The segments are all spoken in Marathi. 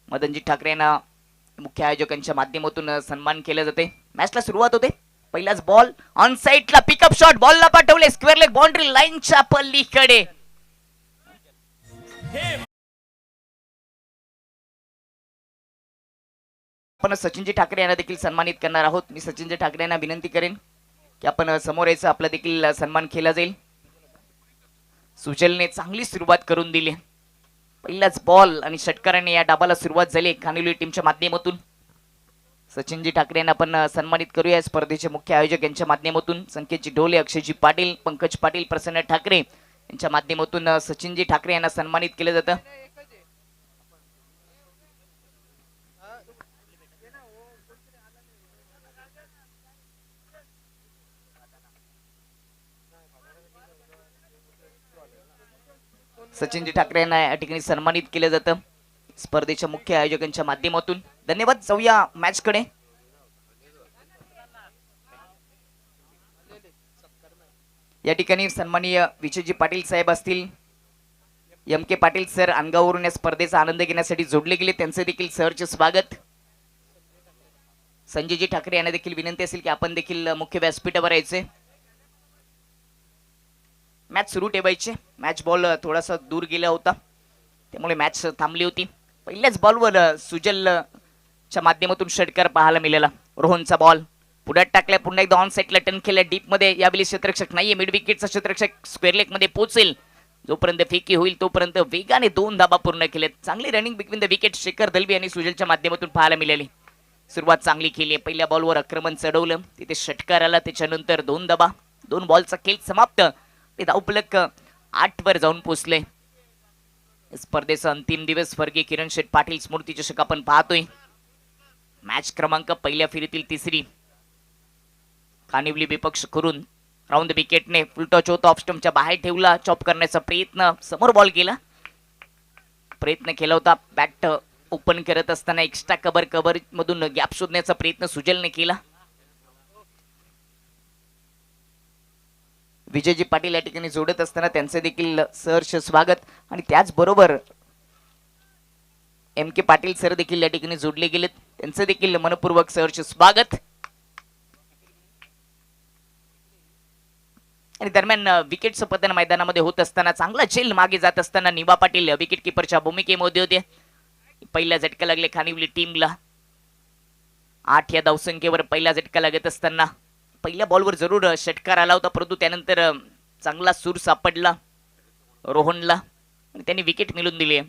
मदनजी ठाकरे यांना मुख्य आयोजकांच्या माध्यमातून सन्मान केले जाते। मॅचला सुरुवात होते। पहिलाच बॉल ऑन साइडला पिकअप शॉट, बॉलला पाठवले स्क्वेअर लेग बाउंड्री लाईनच्या पलीकडे। आपण सचिनजी ठाकरे यांना देखील सन्मानित करणार आहोत। मी सचिनजी ठाकरे यांना विनंती करेन की आपण समोर यायचं, आपला देखील सन्मान केला जाईल। सुजलने चांगली सुरुवात करून दिली। पहिलाच बॉल आणि षटकाराने या डाबाला सुरुवात झाली खानिवली टीमच्या माध्यमातून। सचिनजी ठाकरे यांना आपण सन्मानित करूया स्पर्धेचे मुख्य आयोजक यांच्या माध्यमातून। संकेतजी ढोले, अक्षयजी पाटील, पंकज पाटील, प्रसन्न ठाकरे यांच्या माध्यमातून सचिनजी ठाकरे यांना सन्मानित केले जातं। सचिनजी ठाकरे यांना या ठिकाणी सन्मानित केले जातं स्पर्धेच्या मुख्य आयोजकांच्या माध्यमातून। धन्यवाद। जाऊया मॅच कडे। या ठिकाणी सन्माननीय विजयजी पाटील साहेब असतील, एम के पाटील सर अंगावरून या स्पर्धेचा आनंद घेण्यासाठी जोडले गेले, त्यांचे देखील सहर्ष स्वागत। संजयजी ठाकरे यांना देखील विनंती असेल की आपण देखील मुख्य व्यासपीठावर यायचे, मॅच सुरू ठेवायचे। मॅच बॉल थोडासा दूर गेला होता त्यामुळे मॅच थांबली होती। पहिल्याच बॉलवर सुजलच्या माध्यमातून षटकार पाहायला मिळाला। रोहनचा बॉल पुढ्यात टाकलाय, पुन्हा एकदा ऑन साइडला टर्न केलाय डीप मध्ये। यावेळी क्षेत्ररक्षक नाहीये, मिड विकेटचा क्षेत्ररक्षक स्क्वेअर लेग मध्ये पोहोचेल। जोपर्यंत फेकी होईल तोपर्यंत वेगाने 2 धाबा पूर्ण केलेत। चांगली running between the wicket Shekhar Dalvi आणि सुजलच्या माध्यमातून पाहायला मिळाली। सुरुवात चांगली केली, पहिल्या बॉलवर आक्रमण चढवलं, तिथे षटकार आला, त्याच्यानंतर 2 धाबा, 2 बॉलचा खेळ समाप्त। ते धावफलक 8 वर जाऊन पोहोचले। स्पर्धेचा अंतिम दिवस स्वर्गीय किरण शेठ पाटील स्मृती चषक आपण पाहतोय। मॅच क्रमांक पहिल्या फेरीतील तिसरी। खानिवली विपक्ष करून राऊंड विकेटने फुल टच होत ऑफ स्टंपच्या बाहेर ठेवला। चॉप करण्याचा प्रयत्न, समोर बॉल गेला, प्रयत्न केला होता। बॅट ओपन करत असताना एक्स्ट्रा कव्हर मधून गॅप शोधण्याचा प्रयत्न सुजलने केला। विजयजी पाटील या ठिकाणी जोडत असताना त्यांचे देखील सहर्ष स्वागत। आणि त्याचबरोबर एम के पाटील सर देखील या ठिकाणी जोडले गेलेत, त्यांचे देखील मनपूर्वक सहर्ष स्वागत। आणि दरम्यान विकेटचं पतन मैदानामध्ये होत असताना चांगला चेल मागे जात असताना निवा पाटील विकेट किपरच्या भूमिकेमध्ये होते। पहिला झटका लागले खानिवली टीमला। 8 या धावसंख्येवर पहिला झटका लागत असताना पहिल्या बॉलवर जरूर षटकार आला होता, परंतु त्यानंतर चांगला सूर सापडला रोहनला आणि त्यांनी विकेट मिळवून दिली।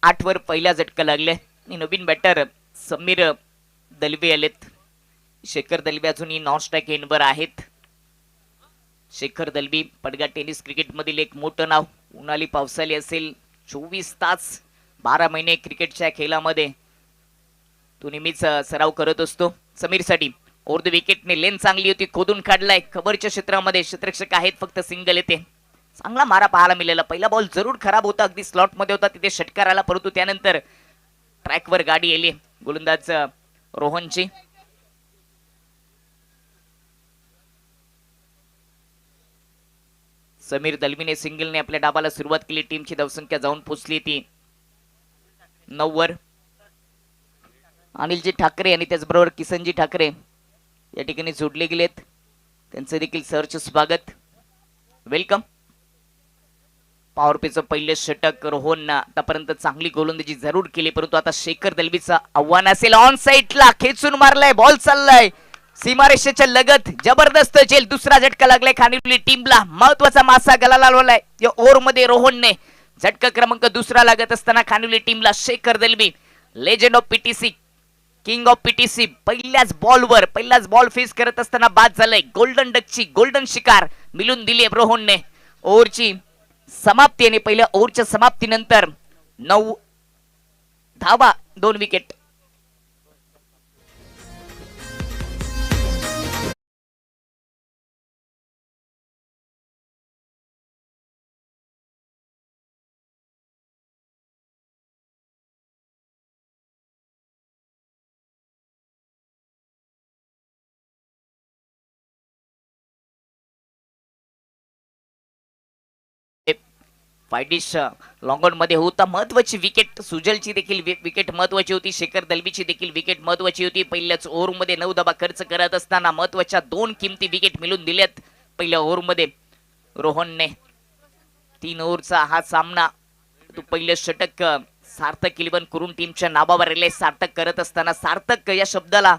आठ वर पहिला झटका लागले आणि नवीन बॅटर समीर दलवे आलेत। शेखर दलवी अजूनही नॉन स्ट्राइक एंडवर आहेत। शेखर दलवी पडगा टेनिस क्रिकेट मधील एक मोठं नाव। उन्हाळी पावसाळी असेल, 24 तास 12 महिने क्रिकेटच्या खेळामध्ये तो नेहमीच सराव करत असतो। समीरसाठी ओव्हर द विकेटने लेन चांगली होती, खोदून काढलाय कव्हरच्या क्षेत्रामध्ये, क्षेत्ररक्षक आहेत फक्त सिंगल येते। चांगला मारा पाहायला मिळाला। पहिला बॉल जरूर खराब होता, अगदी स्लॉट मध्ये होता, तिथे षटकार आला, परंतु त्यानंतर ट्रॅकवर गाडी आली गोलंदाज रोहनची। समीर दलवीने सिंगलने आपल्या डाबाला सुरुवात केली। टीमची धावसंख्या जाऊन पोहोचली ती 9 वर। अनिलजी ठाकरे आणि त्याचबरोबर किसनजी ठाकरे या ठिकाणी जोडले गेलेत, त्यांचे देखील सहर्ष स्वागत, वेलकम। पॉवर प्लेचं पहिले षटक रोहन आतापर्यंत चांगली गोलंदाजी जरूर केली, परंतु आता शेखर दलवीचं आव्हान असेल। ऑन साइडला खेचून मारलाय, बॉल चाललाय सीमारेषेच्या लगत, जबरदस्त चेल। दुसरा झटका लागलाय खानिवली टीमला, महत्वाचा मासा गलाला लावलाय या ओव्हर मध्ये रोहनने। झटका क्रमांक दुसरा लागत असताना खानिवली टीमला Shekhar Dalvi legend of PTC, king of PTC पहिल्याच बॉल फेस करत असताना बाद झालाय। गोल्डन डकची गोल्डन शिकार मिळून दिली रोहनने। ओव्हरची समाप्ती आणि पहिल्या ओव्हरच्या समाप्तीनंतर 9 धावा 2 विकेट। फायडिश लॉंग ऑन मध्ये होता. महत्वाची विकेट सुजलची देखील विकेट महत्वाची होती. शेखर दलबीची देखील विकेट महत्वाची होती. पहिल्याच ओव्हरमध्ये 9 धावा खर्च करत असताना महत्वाच्या 2 किमती विकेट मिळून दिल्यात पहिल्या ओव्हरमध्ये रोहनने. 3 ओव्हरचा हा सामना तो पहिलं षटक सार्थक 11 करून टीमच्या नावावर आले. सार्थक करत असताना सार्थक या शब्दाला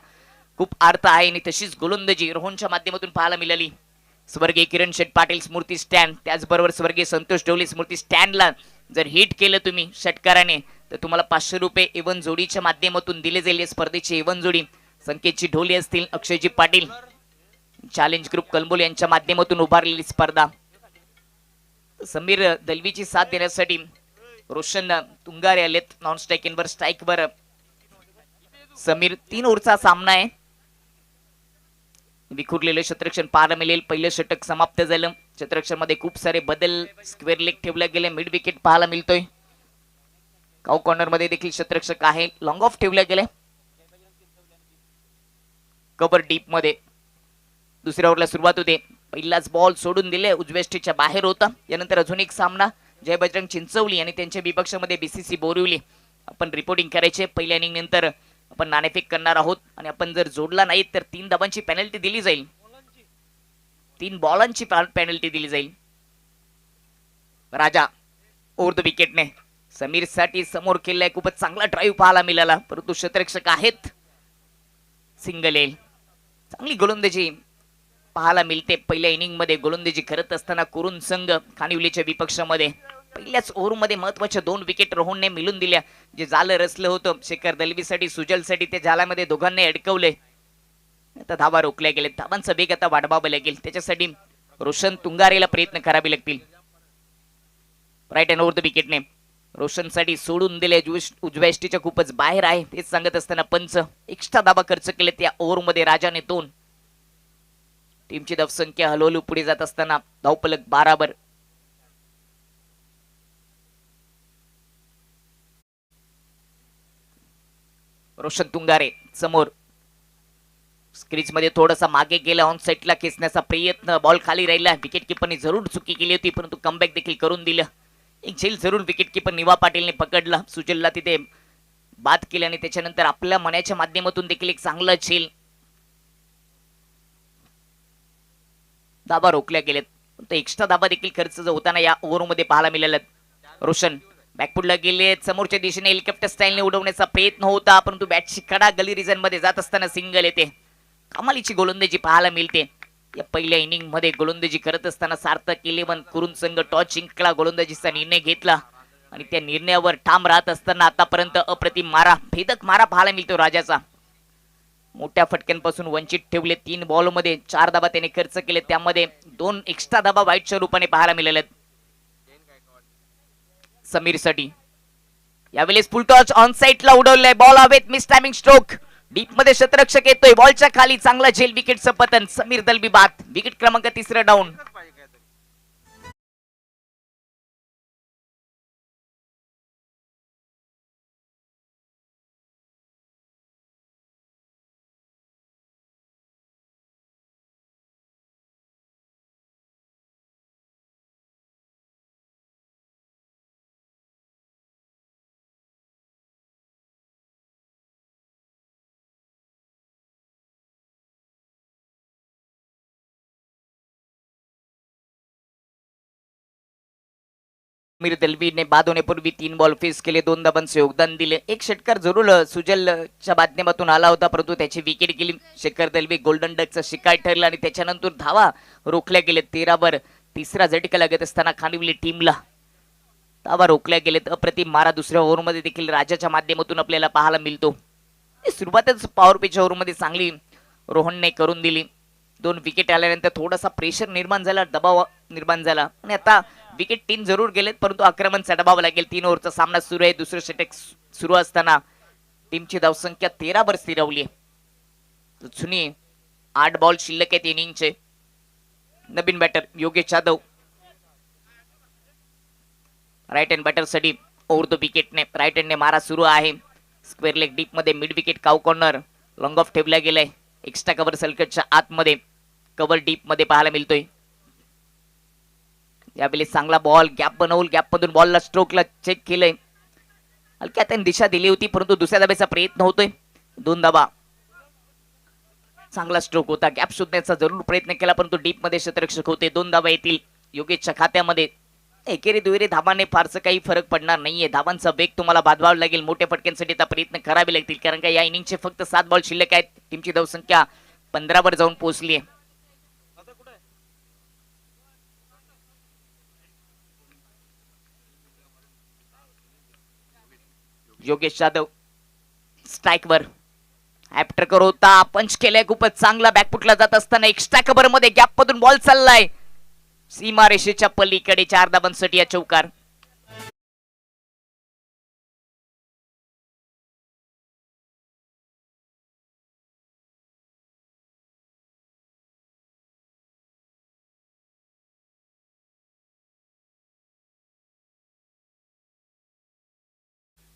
खूप अर्थ आहे आणि तशीच गोलंदाजी रोहनच्या माध्यमातून पाहायला मिळाली. स्वर्गीय किरण शेठ पाटील स्मृती स्टँड, त्याचबरोबर स्वर्गीय संतोष ढवळे स्मृती स्टँडला जर हिट केलं तुम्ही षटकाराने तर तुम्हाला 500 रुपये एवन जोडीच्या माध्यमातून दिले जाईल. या स्पर्धेची एवन जोडी संकेतजी ढोले असतील, अक्षयजी पाटील, चॅलेंज ग्रुप कलंबोली यांच्या माध्यमातून उभारलेली स्पर्धा. समीर दलवीची साथ देण्यासाठी रोशन तुंगारे आलेत नॉन स्ट्राईक इनवर स्ट्राईकवर. समीर 3 ओव्हरचा सामना आहे. विखुरलेलं क्षेत्ररक्षण पाहायला मिळेल. पहिलं षटक समाप्त झालं. क्षेत्ररक्षण मध्ये खूप सारे बदल, स्क्वेअर लेग ठेवले गेले, मिड विकेट पाहायला मिळतोय. काउ कॉर्नर मध्ये देखील क्षेत्ररक्षक आहे. लॉंग ऑफ ठेवले गेले. कव्हर डीप मध्ये दुसऱ्या ओव्हरला सुरुवात होते. पहिलाच बॉल सोडून दिले, उजव्या स्टेजच्या बाहेर होता. यानंतर अजून एक सामना जय बजरंग चिंचवली आणि त्यांच्या विपक्षामध्ये बीसीसी बोरिवली. आपण रिपोर्टिंग करायचे. पहिल्या इनिंग नंतर आपण नाणेफेक करणार आहोत आणि आपण जर जोडला नाही तर 3 धावांची पेनल्टी दिली जाईल. 3 बॉलांची पेनल्टी दिली जाईल. राजा ओव्हर द विकेटने समीर साठी समोर केलाय. खूपच चांगला ड्राईव्ह पाहायला मिळाला, परंतु क्षेत्ररक्षक आहेत. सिंगल येईल. चांगली गोलंदाजी पाहायला मिळते. पहिल्या इनिंग मध्ये गोलंदाजी करत असताना कुरुन संघ खानिवलीच्या विपक्षामध्ये पहिल्याच ओव्हरमध्ये महत्वाच्या 2 विकेट रोहनने मिळून दिल्या. जे जालं रचलं होतं शेखर दलबीसाठी सुजलसाठी ते जाल्यामध्ये दोघांनी अडकवले. आता धावा रोखल्या गेले. धावांचा वेग आता वाढवावा लागेल. त्याच्यासाठी रोशन तुंगारेला प्रयत्न करावे लागतील. राईट हँड ओव्हर द विकेटने रोशनसाठी सोडून दिले. उजव्या एसटीच्या खूपच बाहेर आहे तेच सांगत असताना पंच एक्स्ट्रा धावा खर्च केले त्या ओव्हरमध्ये. राजाने 2. टीमची धावसंख्या हळूहळू पुढे जात असताना धावफलक 12 वर. रोशन तुंगारे समोर स्क्रीज मध्ये थोडासा मागे गेला. ऑन साइडला खेचण्याचा प्रयत्न, बॉल खाली राहिला. विकेट किपरने जरूर चुकी केली होती परंतु कमबॅक देखील करून दिलं. एक झेल जरूर विकेट किपर निवा पाटीलने पकडला. सुजलला तिथे बाद केली आणि त्याच्यानंतर आपल्या मनाच्या माध्यमातून देखील एक चांगला झेल. धाबा रोखल्या गेलेत. एक्स्ट्रा धाबा देखील खर्च होताना या ओव्हरमध्ये पाहायला मिळाला. रोशन बॅकफुटला गेले. समोरच्या दिशेने हेलिकॉप्टर स्टाईलने उडवण्याचा प्रयत्न होता परंतु बॅटची कडा गली रिजन मध्ये जात असताना सिंगल येते. कमालीची गोलंदाजी पाहायला मिळते. या पहिल्या इनिंग मध्ये गोलंदाजी करत असताना सार्थक 11 कुरुन संघ टॉस जिंकला, गोलंदाजीचा निर्णय घेतला आणि त्या निर्णयावर ठाम राहत असताना आतापर्यंत अप्रतिम मारा, भेदक मारा पाहायला मिळतो राजाचा. मोठ्या फटक्यांपासून वंचित ठेवले. 3 बॉल मध्ये 4 धाबा त्याने खर्च केले. त्यामध्ये 2 एक्स्ट्रा धाबा वाईटच्या रूपाने पाहायला मिळाले समीर साठी. यावेळेस फुल टॉच ऑन साइडला उडवलाय. बॉल हवेत, मिस टायमिंग स्ट्रोक. डीप मध्ये क्षेत्ररक्षक येतोय. बॉलच्या खाली चांगला झेल. विकेटचं पतन. समीर दलबी बाद. विकेट क्रमांक 3 डाऊन. समीर दलबीने बाद होण्यापूर्वी 3 बॉल फेस केले, 2 धाबांचे योगदान दिले. एक षटकार जरूर सुजलच्या माध्यमातून आला होता परंतु त्याची विकेट गेली. शेखर दलबी गोल्डन डकचा शिकार ठरला आणि त्याच्यानंतर धावा रोखल्या गेले. 13 वर तिसरा झटका लागत असताना खानिवली टीमला धावा रोखल्या गेलेत. अप्रतिम मारा दुसऱ्या ओव्हरमध्ये देखील राजाच्या माध्यमातून आपल्याला पाहायला मिळतो. सुरुवातच पॉवर पिच ओव्हरमध्ये चांगली रोहनने करून दिली. 2 विकेट आल्यानंतर थोडासा प्रेशर निर्माण झाला, दबाव निर्माण झाला आणि आता विकेट 3 जरूर गेलेत परंतु आक्रमण चढवावं लागेल. 3 ओव्हरचा सामना सुरू आहे. दुसरं षटक सुरू असताना टीमची धावसंख्या 13 वर स्थिरावली. जुनी 8 बॉल शिल्लक आहेत इनिंगचे. नवीन batter Yogesh Jadhav right hand batter साठी ओव्हर द विकेटने राईट हँडने मारा सुरू आहे. स्क्वेअर लेग डीप मध्ये mid wicket cow corner long off ठेवला गेलाय. एक्स्ट्रा कव्हर सर्कटच्या आतमध्ये कव्हर डीप मध्ये पाहायला मिळतोय. यावेळी चांगला बॉल गॅप बनवून गॅप मधून बॉलला स्ट्रोकला चेक केलंय. हलक्या त्याने दिशा दिली होती परंतु दुसऱ्या धाब्याचा प्रयत्न होतोय. 2 धाबा. चांगला स्ट्रोक होता. गॅप शोधण्याचा जरूर प्रयत्न केला परंतु डीप मध्ये क्षेत्ररक्षक होते. 2 धाबा येतील योगेशच्या खात्यामध्ये. एकेरी दुहेरी धाबांनी फारसं काही फरक पडणार नाहीये. धाबांचा वेग तुम्हाला बांधवावा लागेल. मोठ्या फटक्यांसाठी आता प्रयत्न करावे लागतील कारण का या इनिंगचे फक्त 7 बॉल शिल्लक आहेत. टीमची धावसंख्या 15 वर जाऊन पोहोचली आहे. योगेश जाधव स्ट्राइक वर ऍप्टर होता. पंच केलाय खूपच चांगला. बॅकफुटला जात असताना एक्स्ट्रा कव्हर मध्ये गॅप मधून बॉल चाललाय सीमारेषेच्या पलीकडे. 4 धाबांसाठी या चौकार.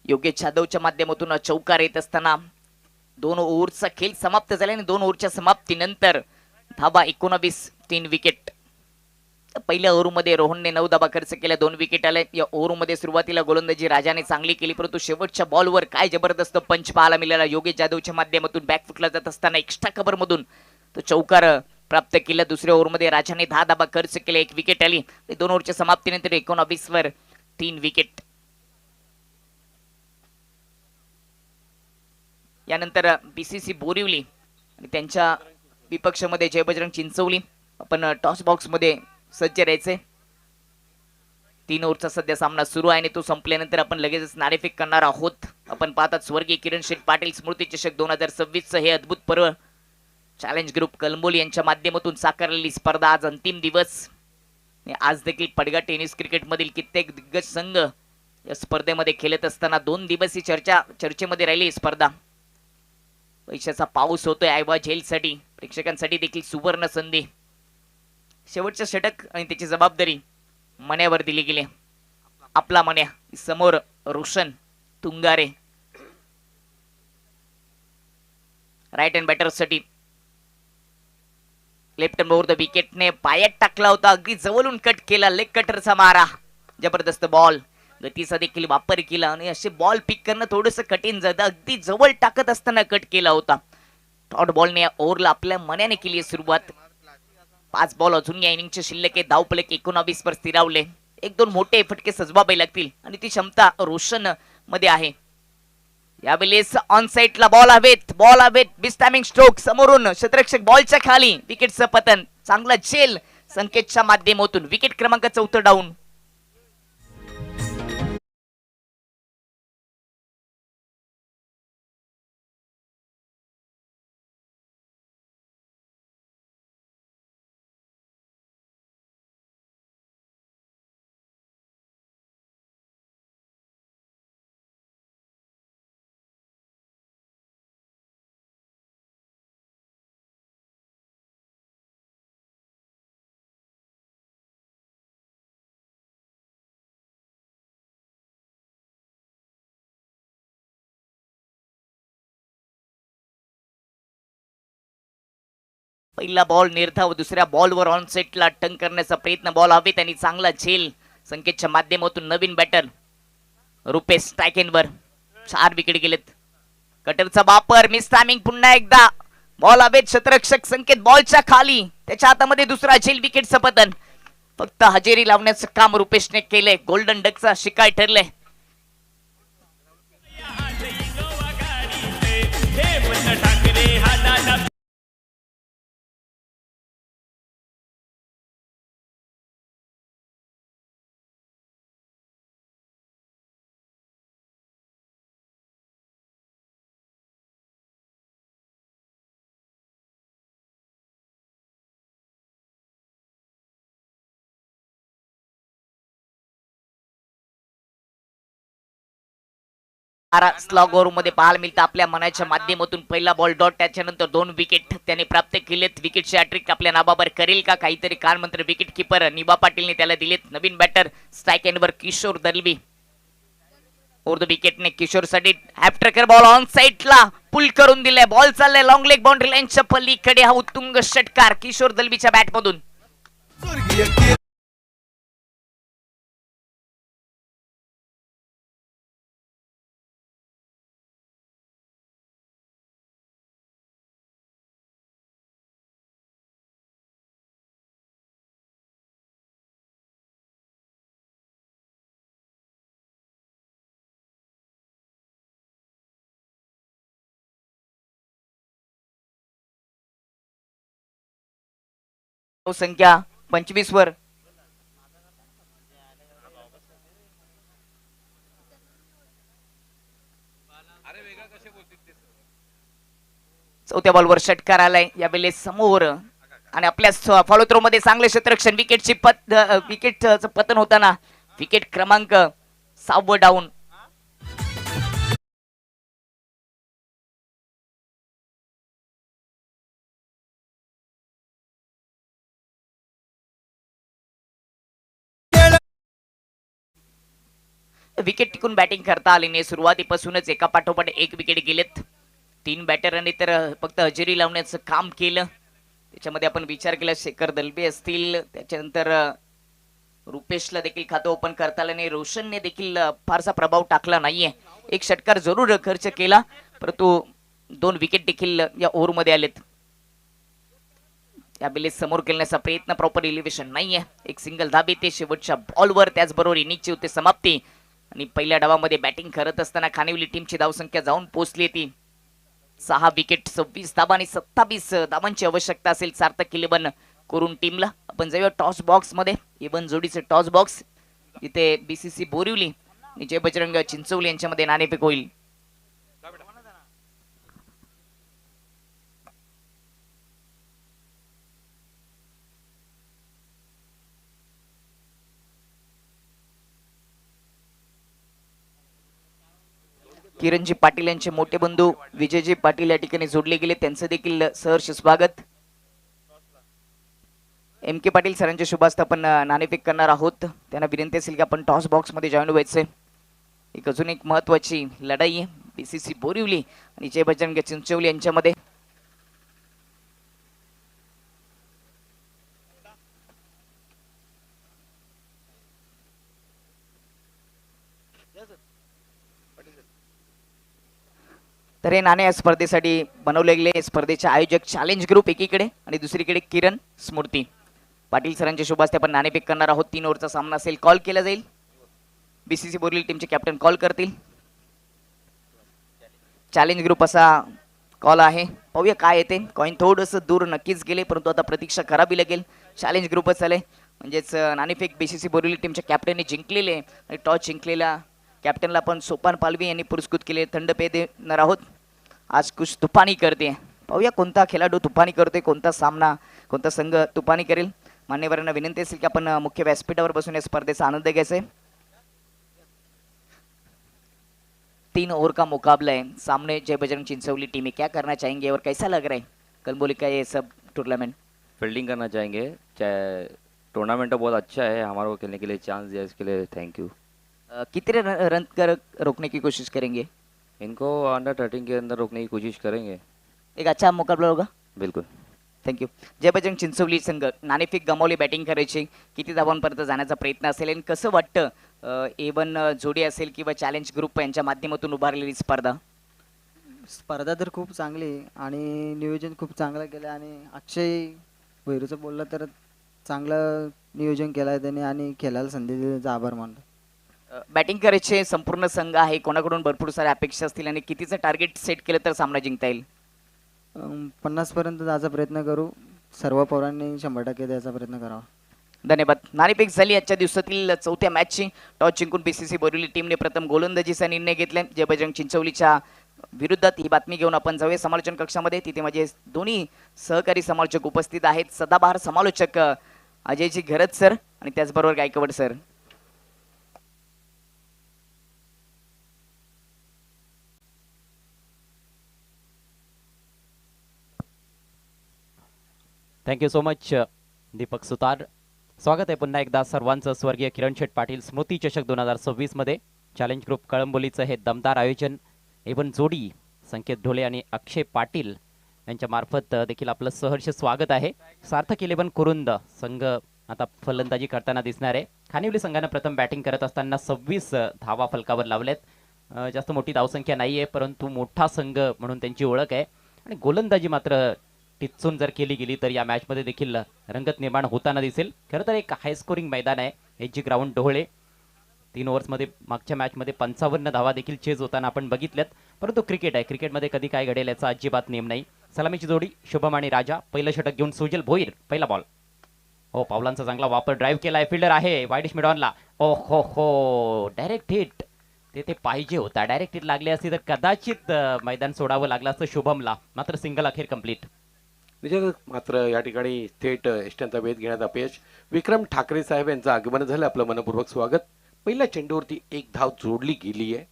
योगेश जाधवच्या माध्यमातून चौकार येत असताना 2 ओव्हरचा खेळ समाप्त झाल्याने 2 ओव्हरच्या समाप्तीनंतर धाबा 19. 3 विकेट. पहिल्या ओव्हरमध्ये रोहनने 9 धाबा खर्च केल्या. 2 विकेट आले. या ओव्हरमध्ये सुरुवातीला गोलंदाजी राजाने चांगली केली परंतु शेवटच्या बॉलवर काय जबरदस्त पंच पाहायला मिळाला. योगेश जाधवच्या माध्यमातून बॅकफुटला जात असताना एक्स्ट्रा कव्हर मधून तो चौकार प्राप्त केला. दुसऱ्या ओव्हरमध्ये राजाने 10 धाबा खर्च केले. 1 विकेट आली. 2 ओव्हरच्या समाप्तीनंतर 19 वर 3 विकेट. यानंतर बीसीसी बोरिवली आणि त्यांच्या विपक्षामध्ये जय बजरंग चिंचवली. आपण टॉस बॉक्स मध्ये सज्ज राहायचे. 3 ओव्हरचा सध्या सामना सुरू आहे आणि तो संपल्यानंतर आपण लगेचच नाणेफेक करणार आहोत. आपण पाहतात स्वर्गीय किरण शेठ पाटील स्मृती चषक 2026 हे अद्भुत पर्व चॅलेंज ग्रुप कलंबोली यांच्या माध्यमातून साकारलेली स्पर्धा. आज अंतिम दिवस. आज देखील पडगा टेनिस क्रिकेट मधील कित्येक दिग्गज संघ या स्पर्धेमध्ये खेळत असताना 2 दिवसीय चर्चेमध्ये राहिली स्पर्धा. पैशाचा पाऊस होतोय आयवा झेलसाठी. प्रेक्षकांसाठी देखील सुवर्ण संधी. शेवटचं षटक आणि त्याची जबाबदारी मण्यावर दिली गेली. आपला मण्या समोर रोशन तुंगारे राईट हँड बॅटरसाठी. लेफ्ट हँड ओव्हर द विकेटने पायात टाकला होता. अगदी जवळून कट केला. लेग कटरचा मारा. जबरदस्त बॉल. गतीचा देखील वापर केला आणि असे बॉल पिक करणं थोडंसं कठीण जातं. अगदी जवळ टाकत असताना कट केला होता. डॉट बॉलने ओव्हरला आपल्या मनाने केली सुरुवात. 5 बॉल अजून या इनिंगचे शिल्लक आहे. धावफलक 19 वर स्थिरावले. 1-2 मोठे फटके सजवावे लागतील आणि ती क्षमता रोशन मध्ये आहे. यावेळेस ऑन साइडला बॉल हवेत. बॉल हवेत. बिस्टॅमिंग स्ट्रोक समोरून क्षेत्ररक्षक बॉलच्या खाली. विकेटचं पतन. चांगला झेल संकेतच्या माध्यमातून. विकेट क्रमांक 4 डाऊन. पहिला बॉल निर्धाव. दुसऱ्या बॉलवर ऑन सेटला टंग करण्याचा प्रयत्न. बॉल हवेत आणि चांगला झेल संकेतच्या माध्यमातून. नवीन बॅटर रुपेश स्ट्रायकेनवर. 4 विकेट गेलेत. कटरचा वापर. मिस टायमिंग पुन्हा एकदा. बॉल हवेत. क्षेत्ररक्षक संकेत बॉलच्या खाली. त्याच्या हातामध्ये दुसरा झेल. विकेटचं पतन. फक्त हजेरी लावण्याचं काम रुपेशने केलंय. गोल्डन डकचा शिकार ठरलंय. स्लॉग ओव्हर मध्ये पाहायला मिळतं आपल्या मनाच्या माध्यमातून. पहिला बॉल डॉट. त्याच्यानंतर 2 विकेट त्याने प्राप्त केलेत. विकेटचे हॅट्रिक आपल्या नाबावर करेल का काहीतरी कालमंत्र. विकेट किपर निबा पाटीलने त्याला दिलेत. नवीन बॅटर स्ट्राइक एंडवर किशोर दलवी. ओव्हर द विकेटने किशोरसाठी हॅपट्रकर बॉल ऑन साइडला पुल करून दिलाय. बॉल चाललाय लॉंग लेग बाउंड्री लाईनच्या पलीकडे. हा उत्तुंग षटकार किशोर दलवीच्या बॅट मधून. संख्या 25 वर. चौथ्या बॉलवर षटकार आलाय यावेळेस समोर आणि आपल्या फॉलो थ्रो मध्ये चांगले क्षेत्ररक्षण. विकेटचं पतन होताना विकेट क्रमांक 6 डाऊन. विकेट टिकून बॅटिंग करता आली नाही. सुरुवातीपासूनच एका पाठोपाठ एक विकेट गेलेत. 3 बॅटरांनी तर फक्त हजेरी लावण्याचं काम केलं. त्याच्यामध्ये आपण विचार केला शेखर दलबे असतील, त्याच्यानंतर रुपेशला देखील खातं ओपन करता आलं नाही. रोशनने देखील फारसा प्रभाव टाकला नाहीये. एक षटकार जरूर खर्च केला परंतु 2 विकेट देखील या ओव्हरमध्ये आलेत. यावेळेस समोर खेळण्याचा प्रयत्न, प्रॉपर इलिव्हेशन नाहीये. एक सिंगल धाबे ते शेवटच्या बॉलवर. त्याचबरोबर इनिंगची होते समाप्ती आणि पहिल्या डावामध्ये बॅटिंग करत असताना खानिवली टीमची धावसंख्या जाऊन पोहोचली ती 6 विकेट 26 धाबा आणि 27 धावांची आवश्यकता असेल सार्थक 11 करून टीमला. आपण जाऊया टॉस बॉक्स मध्ये. 11 जोडीचे टॉस बॉक्स. इथे बीसीसी बोरिवली आणि जय बजरंग चिंचवली यांच्यामध्ये नाणेफेक होईल. किरणजी पाटील यांचे मोठे बंधू विजयजी पाटील या ठिकाणी जोडले गेले, त्यांचं देखील सहर्ष स्वागत. एम के पाटील सरांच्या शुभास्ते आपण नाणेफेक करणार आहोत. त्यांना विनंती असेल की आपण टॉस बॉक्स मध्ये जॉईन व्हायचंय. एक अजून एक महत्वाची लढाई आहे बीसीसी बोरिवली आणि जय बजरंग चिंचवली यांच्यामध्ये. तर हे नाणे या स्पर्धेसाठी बनवले गेले. स्पर्धेचे आयोजक चॅलेंज ग्रुप एकीकडे आणि दुसरीकडे किरण स्मृती पाटील सरांच्या शुभास्ते आपण नाणेफेक करणार आहोत. 3 ओव्हरचा सामना असेल. कॉल केला जाईल. बीसीसी बोरिवली टीमचे कॅप्टन कॉल करतील. चॅलेंज ग्रुप असा कॉल आहे. पाहूया काय येते. कॉइन थोडंसं दूर नक्कीच गेले परंतु आता प्रतीक्षा करावी लागेल. चॅलेंज ग्रुपच आले म्हणजेच नाणेफेक बीसीसी बोरिवली टीमच्या कॅप्टनने जिंकलेले आणि टॉस जिंकलेला कॅप्टनला आपण सोपान पालवी यांनी पुरस्कृत केले. थंड पेय देणार आहोत. आज कुछ तुफानी करते. पाहूया कोणता खेळाडू तुफानी करतोय, कोणता सामना, कोणता संघ तुफानी करेल. मान्यवरांना विनंती असेल की आपण मुख्य व्यासपीठावर बसून या स्पर्धेचा आनंद घ्यायचा आहे. 3 ओवर का मुकाबला है. सामने जय बजरंग चिंचवली टीम है. क्या करना चाहेंगे और कैसा लग रहा है कलबोली का ये सब टूर्नामेंट? फील्डिंग करना चाहेंगे. चाहे टूर्नामेंट बहुत अच्छा है, हमारे को खेलने के लिए चांस दिया, इसके लिए थैंक यू. कितने रन कर रोकने की कोशिश करेंगे? इनको अंडर 13 के अंदर रोकने की कोशिश करेंगे. एक अच्छा मुकाबला होगा. बिल्कुल. थँक्यू. जय बजरंग चिंचवली संघ नाणेफेक गमावली बॅटिंग करायची. किती धावांपर्यंत जाण्याचा प्रयत्न असेल आणि कसं वाटतं A1 जोडी असेल किंवा चॅलेंज ग्रुप यांच्या माध्यमातून उभारलेली स्पर्धा? स्पर्धा तर खूप चांगली आहे आणि नियोजन खूप चांगलं केलं आणि अक्षय भैरूचं बोललं तर चांगलं नियोजन केलं आहे त्याने आणि खेळायला संधी दिल्याचा आभार मानतो. बॅटिंग करायचे संपूर्ण संघ आहे. कोणाकडून भरपूर साऱ्या अपेक्षा असतील आणि कितीचं टार्गेट सेट केलं तर सामना जिंकता येईल? 50 पर्यंत जायचा प्रयत्न करू. सर्व पोरांनी 100% द्यायचा प्रयत्न करावा. धन्यवाद. नाणेफेक झाली आजच्या दिवसातील 4थ्या मॅचची. टॉस जिंकून बीसीसी बोरिवली टीमने प्रथम गोलंदाजीचा निर्णय घेतला जय बजरंग चिंचवलीच्या विरुद्धात. ही बातमी घेऊन आपण जाऊया समालोचन कक्षामध्ये. तिथे माझे दोन्ही सहकारी समालोचक उपस्थित आहेत. सदाबहार समालोचक अजयजी घरत सर आणि त्याचबरोबर Gaikwad sir. Thank you so much Deepak Sutar. स्वागत आहे पुन्हा एकदा सर्वांचं स्वर्गीय किरण शेठ पाटील स्मृती चषक 2026 मध्ये. चॅलेंज ग्रुप कळंबोलीचं हे दमदार आयोजन. एवन जोडी संकेत ढोले आणि अक्षय पाटील यांच्या मार्फत देखील आपलं सहर्ष स्वागत आहे. सार्थक 11 कुरुंद संघ आता फलंदाजी करताना दिसणार आहे. खानिवली संघानं प्रथम बॅटिंग करत असताना 26 धावा फलकावर लावल्यात. जास्त मोठी धावसंख्या नाही आहे परंतु मोठा संघ म्हणून त्यांची ओळख आहे आणि गोलंदाजी मात्र टिचून जर केली गेली तर या मॅचमध्ये देखील रंगत निर्माण होताना दिसेल. खरं तर एक हाय स्कोरिंग मैदान आहे. HG ground Dhole. 3 ओव्हर्समध्ये मागच्या मॅचमध्ये 55 धावा देखील चेज होताना आपण बघितल्यात. परंतु क्रिकेट आहे, क्रिकेटमध्ये कधी काय घडेल याचा अजिबात नेम नाही. सलामीची जोडी शुभम आणि राजा. पहिलं षटक घेऊन सुजल भोईर. पहिला बॉल. हो, पावलांचा चांगला वापर, ड्राईव्ह केलाय, फिल्डर आहे वाईडिश मिडॉनला. ओ हो, डायरेक्ट हिट. ते पाहिजे होता, डायरेक्ट हिट लागली असती तर कदाचित मैदान सोडावं लागलं असतं शुभमला. मात्र सिंगल अखेर कंप्लीट. निश्चितच मात्र या ठिकाणी थेट यष्ट्यांचा वेध घेण्यात अपयश. विक्रम ठाकरे साहेब यांचं आगमन झालं, आपलं मनपूर्वक स्वागत. पहिल्या चेंडूवरती एक धाव जोडली गेली आहे.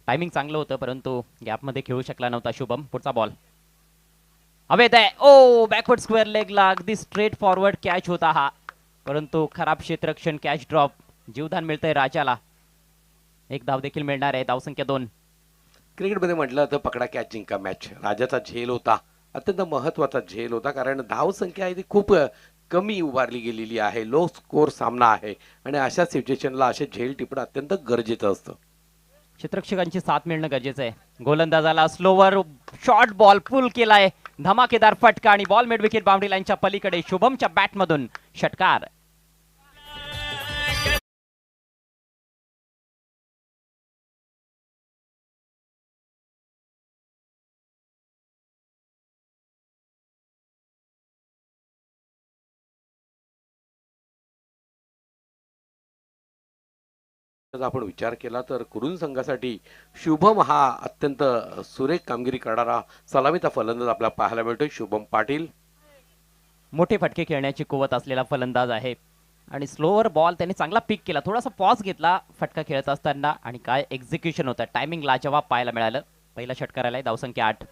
टायमिंग चांगलं होतं परंतु गॅपमध्ये खेळू शकला नव्हता शुभम. पुढचा बॉल हवेत आहे. ओ, बॅकवर्ड स्क्वेअर लेगला अगदी स्ट्रेट फॉरवर्ड कॅच होता हा, परंतु खराब क्षेत्ररक्षण, कॅच ड्रॉप. जीवदान मिळतंय राजाला. एक धाव देखील मिळणार आहे, धावसंख्या 2. क्रिकेटमध्ये म्हटलं तर पकडा कॅच जिंका मॅच. राजाचा झेल होता, अत्यंत महत्वाचा झेल होता, कारण धावसंख्या आहे ती खूप कमी उभारली गेलेली आहे. लो स्कोर सामना आहे आणि अशा सिच्युएशनला असे झेल टिपणं अत्यंत गरजेचं असतं. क्षेत्ररक्षकांची साथ मिळणं गरजेचं आहे. गोलंदाजाला स्लोवर शॉर्ट बॉल पुल केलाय, धमाकेदार फटका आणि बॉल मिड विकेट बाउंड्री लाईनच्या पलीकडे. शुभमच्या बॅटमधून षटकार. जर आपण विचार केला तर कुरुन संघासाठी शुभम हा अत्यंत सुरेख कामगिरी करणारा सलामीचा फलंदाज आपल्याला पाहायला मिळतोय. शुभम पाटील मोठे फटके खेळण्याची कुवत असलेला फलंदाज आहे आणि स्लोअर बॉल त्याने चांगला पिक केला, थोडासा पॉज घेतला फटका खेळत असताना आणि काय एक्झिक्युशन होतं. टायमिंग लाजवाब पाहायला मिळालं. पहिला षटकार आलाय, धावसंख्या 8.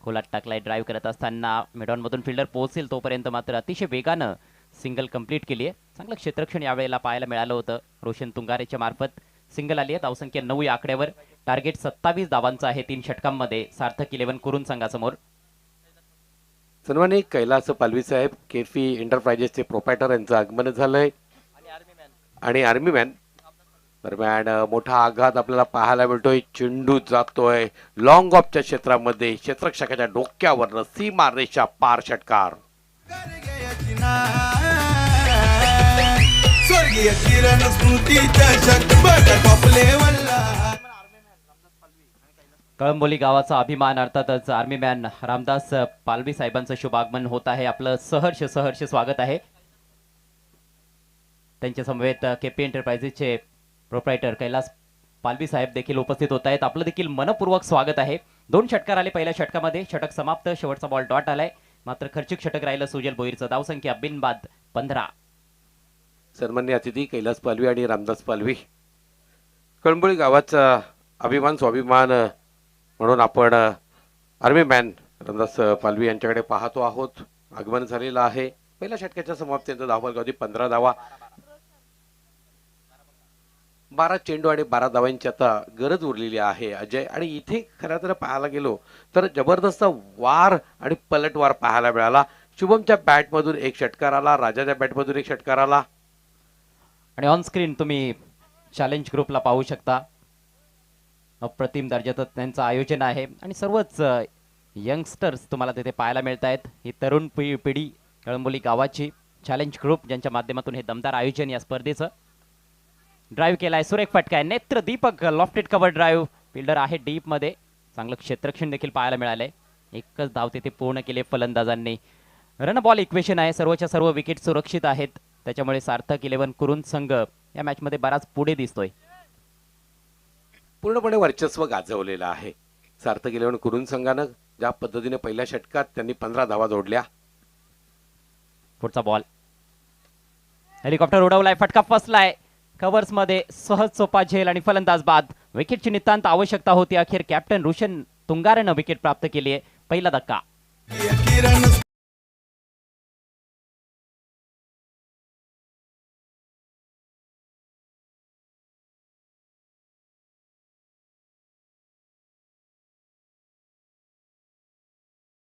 खोलात टाकलाय ड्राईव्ह करत असताना, मिडॉन मधून फिल्डर पोहोचेल तोपर्यंत मात्र अतिशय वेगानं सिंगल कंप्लीट केली आहे. चांगलं क्षेत्ररक्षण यावेळेला पाहायला मिळालं होतं रोशन तुंगारेच्या मार्फत. सिंगल आली आहे, धावसंख्या 9 या आकड्यावर. टार्गेट 27 धावांचं आहे 3 षटकांमध्ये सार्थक 11 कुरुन संघासमोर. सन्मानित कैलास पालवी साहेब, केफी एंटरप्राइजेसचे प्रोपायटर यांचं आगमन झालंय आणि आर्मी मॅन. दरम्यान मोठा आघात आपल्याला पाहायला मिळतोय. चेंडू जातोय लॉंग ऑफच्या क्षेत्रामध्ये, क्षेत्ररक्षकाच्या डोक्यावरनं सीमा रेषा पार. षटकार. स्वर्गीय किरण स्मृतीच्या जगभर टॉप लेवलला. कळंबोली गावाचा अभिमान, अर्थातच आर्मी मॅन रामदास पालवी साहेबांचं शुभागमन होत आहे. आपलं सहर्ष स्वागत आहे. त्यांच्या समवेत केपी एंटरप्राइजेसचे प्रोप्रायटर कैलास पालवी साहेब देखील उपस्थित होत आहेत. आपलं देखील मनपूर्वक स्वागत आहे. 2 षटकार आले पहिल्या षटकामध्ये. षटक समाप्त, शेवटचा बॉल डॉट आलाय. मात्र खर्चिक षटक राहिलं सुजल भोईरचं. धावसंख्या बिनबाद 15. सन्मान्य अतिथी कैलास पालवी आणि रामदास पालवी, कळंबोली गावाचा अभिमान स्वाभिमान म्हणून आपण आर्मी मॅन रामदास पालवी यांच्याकडे पाहतो आहोत. आगमन झालेलं आहे. पहिल्या षटकाच्या समाप्तीनंतर धावफलकावधी 15 धावा. 12 चेंडू आणि 12 धावांची आता गरज उरलेली आहे अजय. आणि इथे खरं तर पाहायला गेलो तर जबरदस्त वार आणि पलटवार पाहायला मिळाला. शुभमच्या बॅटमधून एक षटकार आला, राजाच्या बॅटमधून एक षटकार आला. आणि ऑन स्क्रीन तुम्ही चॅलेंज ग्रुपला पाहू शकता. अप्रतिम दर्जाचं त्यांचं आयोजन आहे आणि सर्वच यंगस्टर्स तुम्हाला तिथे पाहायला मिळत आहेत. ही तरुण पिढी कळंबोली गावाची चॅलेंज ग्रुप, ज्यांच्या माध्यमातून हे दमदार आयोजन या स्पर्धेचं. ड्राईव्ह केलाय, सुरेख फटका आहे, नेत्र Deepak lofted cover drive. Fielder आहे डीप मध्ये. चांगलं क्षेत्ररक्षण देखील पाहायला मिळालंय. एकच धाव तिथे पूर्ण केले फलंदाजांनी. रन बॉल इक्वेशन आहे, सर्वच्या सर्व विकेट सुरक्षित आहेत. त्याच्यामुळे सार्थक 11 कुरुन संघ या मॅच मध्ये बराच पुढे दिसतोय. पूर्णपणे वर्चस्व गाजवलेलं आहे सार्थक 11 कुरुन संघानं. ज्या पद्धतीने पहिल्या षटकात त्यांनी 15 धावा जोडल्या. पुढचा बॉल हेलिकॉप्टर उडवलाय, फटका फसलाय कव्हर्स मध्ये. सहज सोपा झेल आणि फलंदाज बाद. विकेटची नितांत आवश्यकता होती. अखेर कॅप्टन रोशन तुंगारेनं विकेट प्राप्त केली आहे. पहिला धक्का. किरण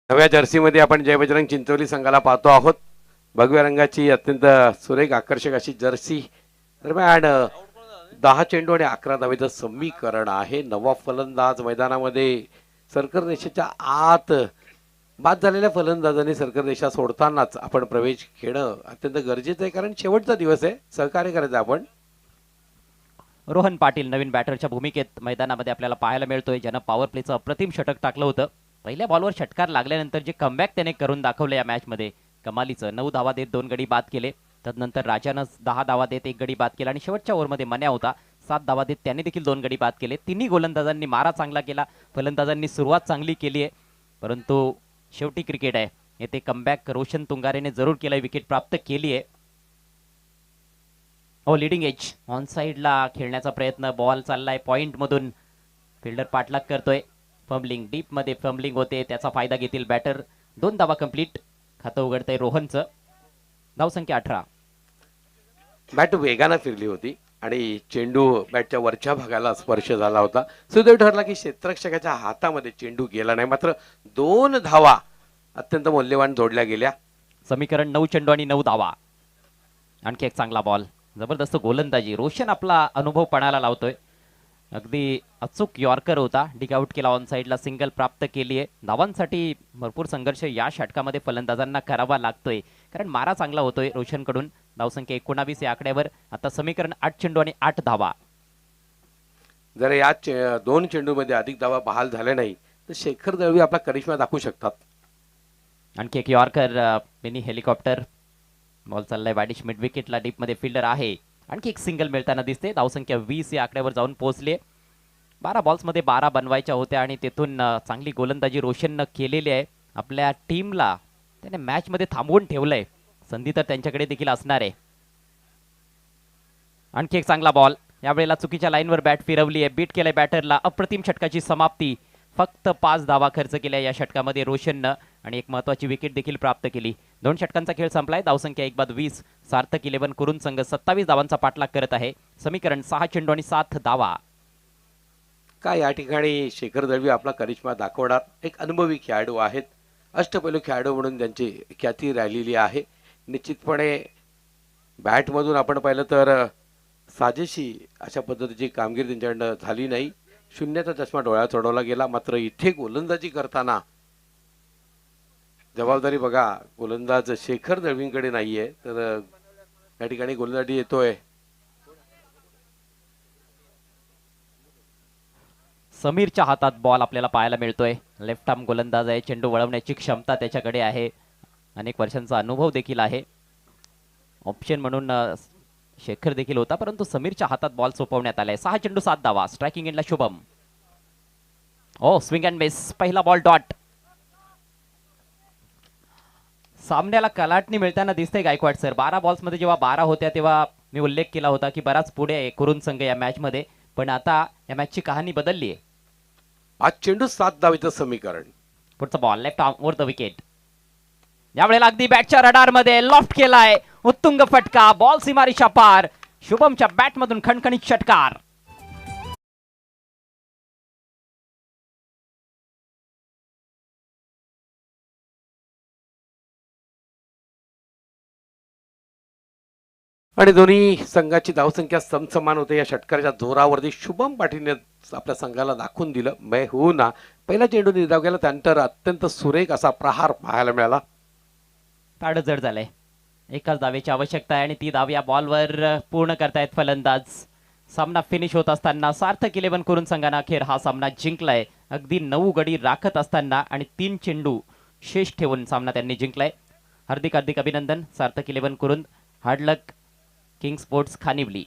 नव्या जर्सीमध्ये आपण जय बजरंग चिंचोली संघाला पाहतो आहोत. भगव्या रंगाची अत्यंत सुरेख आकर्षक अशी जर्सी. दरम्यान 10 चेंडू आणि 11 धावेचं समीकरण आहे. नवा फलंदाज मैदानामध्ये. सर्कल रेषेच्या आत बाद झालेल्या फलंदाजांनी सर्कल रेषा सोडतानाच आपण प्रवेश घेणं अत्यंत गरजेचं आहे, कारण शेवटचा दिवस आहे. सहकार्य करायचं आपण. रोहन पाटील नवीन बॅटरच्या भूमिकेत मैदानामध्ये आपल्याला पाहायला मिळतोय, ज्यानं पॉवर प्लेचं अप्रतिम षटक टाकलं होतं. पहिल्या बॉलवर षटकार लागल्यानंतर जे कमबॅक त्याने करून दाखवलं या मॅच मध्ये कमालीचं. 9 धावा देत 2 गडी बाद केले. तदनंतर राजानं 10 धावा देत 1 गडी बाद केला आणि शेवटच्या ओव्हरमध्ये मन्या होता 7 धावा देत त्याने देखील 2 गडी बाद केले. तिन्ही गोलंदाजांनी मारा चांगला केला. फलंदाजांनी सुरुवात चांगली केली आहे, परंतु शेवटी क्रिकेट आहे. येथे कमबॅक रोशन तुंगारेने जरूर केलाय, विकेट प्राप्त केली आहे. लिडिंग एज ऑन साइडला खेळण्याचा प्रयत्न, बॉल चाललाय पॉइंट मधून, फिल्डर पाठलाग करतोय. फंबलिंग, डीप मध्ये फंबलिंग होते, त्याचा फायदा घेतील बॅटर. 2 धावा कंप्लीट. खातं उघडतंय रोहनचं. धावसंख्या 18. बॅट वेगानं फिरली होती आणि चेंडू बॅटच्या वरच्या भागाला स्पर्श झाला होता. सुदैव ठरला की क्षेत्ररक्षकाच्या हातामध्ये चेंडू गेला नाही. मात्र 2 धावा अत्यंत मौल्यवान जोडल्या गेल्या. समीकरण 9 चेंडू आणि 9 धावा. आणखी एक चांगला बॉल, जबरदस्त गोलंदाजी. रोशन आपला अनुभव पणाला लावतोय. अगदी अचूक यॉर्कर होता, डिगआउट केला, ऑन साइडला सिंगल प्राप्त केली आहे. धावांसाठी भरपूर संघर्ष या षटकामध्ये फलंदाजांना करावा लागतोय, कारण मारा चांगला होतोय रोशनकडून. धावसंख्या 19 या आकड्यावर. आता समीकरण 8 चेंडू आणि 8 धावा. जर या 2 चेंडूमध्ये अधिक धावा बहाल झाल्या नाही तर शेखर दळवी आपला करिश्मा दाखवू शकतात. आणखी एक यॉर्कर, मिनी हेलिकॉप्टर. बॉल चाललाय बॅडिश मिड विकेटला, डीप मध्ये फिल्डर आहे. आणखी एक सिंगल मिळताना दिसते. धावसंख्या 20 या आकड्यावर जाऊन पोहोचले. 12 बॉल्समध्ये 12 बनवायच्या होत्या आणि तेथून चांगली गोलंदाजी रोशननं केलेली आहे. आपल्या टीमला त्याने मॅच मध्ये थांबवून ठेवलंय. संधी तर त्यांच्याकडे देखील असणार आहे. आणखी एक चांगला बॉल. यावेळेला चुकीच्या लाईनवर बॅट फिरवली आहे, बीट केलंय बॅटरला. अप्रतिम षटकाची समाप्ती. फक्त 5 धावा खर्च केल्या या षटकामध्ये रोशननं आणि एक महत्वाची विकेट देखील प्राप्त केली. 2 षटकांचा खेळ संपलाय. धावसंख्या 1 बाद 20. सार्थक 11 करून संघ 27 धावांचा पाठलाग करत आहे. समीकरण 6 चेंडू आणि 7 धावा. का या ठिकाणी शेखर दळवी आपला करिश्मा दाखवणार. एक अनुभवी खेळाडू आहेत, अष्टपैलू खेळाडू म्हणून त्यांची ख्याती राहिलेली आहे. निश्चितपणे बॅटमधून आपण पाहिलं तर साजेशी अशा पद्धतीची कामगिरी त्यांच्याकडनं झाली नाही. 0चा चष्मा डोळ्यात चढवला गेला. मात्र इथे गोलंदाजी करताना जबाबदारी बघा, गोलंदाज शेखर दळवींकडे नाहीये, तर या ठिकाणी गोलंदाजी येतोय समीरच्या हातात बॉल आपल्याला पाहायला मिळतोय. लेफ्ट आर्म गोलंदाज आहे, चेंडू वळवण्याची क्षमता त्याच्याकडे आहे, अनेक वर्षांचा अनुभव देखील आहे. ऑप्शन म्हणून शेखर देखील होता, परंतु समीरच्या हातात बॉल सोपवण्यात आलाय. 6 चेंडू 7 धावा. स्ट्रायकिंग एंडला शुभम. Swing and miss. पहिला बॉल डॉट. सामन्याला कलाटणी मिळताना दिसतंय गायकवाड सर. 12 बॉल्स मध्ये जेव्हा 12 होत्या तेव्हा मी उल्लेख केला होता की बराच पुढे आहे कुरुन संघ या मॅच मध्ये, पण आता या मॅचची कहाणी बदलली आहे. 5 चेंडू 7 धावेचं समीकरण. पुढचा ball left arm over the wicket. यावेळेला अगदी बॅटच्या रडार मध्ये लॉफ्ट केलाय. उत्तुंग फटका. बॉल सीमारेषा पार. शुभमच्या बॅट मधून खणखणीत षटकार. आणि दोन्ही संघाची धावसंख्या समसमान होते. या षटकाराच्या जोरावरती शुभम पाटीलने आपल्या संघाला दाखवून दिलं मैं हूं ना. पहिला चेंडू निर्धाव केला, त्यानंतर अत्यंत सुरेख असा प्रहार पाहायला मिळाला. ताड जड झालंय. एकाच धावेची आवश्यकता आहे आणि ती धाव या बॉलवर पूर्ण करतायत फलंदाज. सामना फिनिश होत असताना सार्थक 11 करून संघानं अखेर हा सामना जिंकलाय. अगदी 9 गडी राखत असताना आणि 3 चेंडू शेष ठेवून सामना त्यांनी जिंकलाय. हार्दिक हार्दिक अभिनंदन सार्थक 11 करून. हार्ड लक किंग स्पोर्ट्स खानिवली.